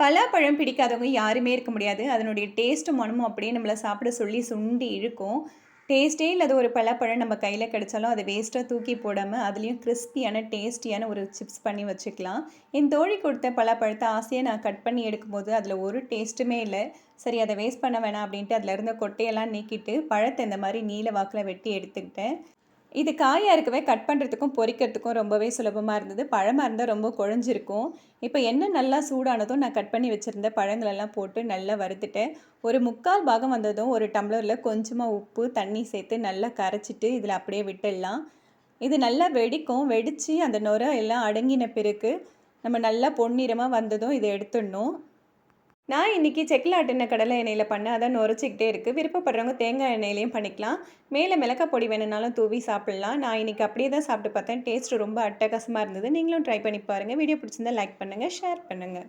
பலாப்பழம் பிடிக்காதவங்க யாருமே இருக்க முடியாது. அதனுடைய டேஸ்ட்டும், மணமும் அப்படியே நம்மள சாப்பிட சொல்லி சுண்டி இழுக்கும். டேஸ்ட்டே இல்லாத ஒரு பலாப்பழம் நம்ம கையில கிடைச்சாலும், அத வேஸ்ட்டா தூக்கி போடாம, அதுலயும் கிரிஸ்பியான, டேஸ்டியான ஒரு சிப்ஸ் பண்ணி வச்சுக்கலாம். என் தோழி கொடுத்த பலாப்பழத்த ஆசையா நான் கட் பண்ணி எடுக்கும்போது, அதில ஒரு டேஸ்ட்டுமே இல்ல. சரி அத வேஸ்ட் பண்ண வேணாம் அப்படின்ட்டு அதில இருந்த கொட்டையெல்லாம் நீக்கிட்டு, பழத்த இந்த மாரி நீள வாக்குல வெட்டி எடுத்துக்கிட்டேன். இது காயா இருக்கவே கட் பண்ணுறதுக்கும், பொரிக்கிறதுக்கும் ரொம்பவே சுலபமா இருந்தது. பழமா இருந்தா ரொம்ப குழஞ்சிருக்கும். இப்ப எண்ணெய் நல்லா சூடானதும் நான் கட் பண்ணி வச்சிருந்த பழங்களெல்லாம் போட்டு நல்லா வறுத்துட்டேன். ஒரு 3/4 பாகம் வந்ததும் ஒரு டம்ளர்ல கொஞ்சமா உப்பு, தண்ணி சேர்த்து நல்லா கரைச்சிட்டு இதில அப்படியே விட்டுடலாம். இது நல்லா வெடிக்கும். வெடிச்சு அந்த நுரை எல்லாம் அடங்கின பிறகு, நம்ம நல்லா பொன்னிறமா வந்ததும் இத எடுத்துடணும். நான் இன்னைக்கு செக்குல ஆட்டுன கடலை எண்ணெயில பண்ணேன். அதான் நுரைச்சிக்கிட்டே இருக்கு. விருப்பப்படுறவங்க தேங்காய் எண்ணெயிலயும் பண்ணிக்கலாம். மேல மிளகாய் பொடி வேணும்னாலும் தூவி சாப்பிடலாம். நான் இன்னைக்கு அப்படியே தான் சாப்பிட்டு பார்த்தேன். டேஸ்ட் ரொம்ப அட்டகாசமா இருந்தது. நீங்களும் ட்ரை பண்ணி பாருங்க. வீடியோ பிடிச்சிருந்தா லைக் பண்ணுங்க, ஷேர் பண்ணுங்க.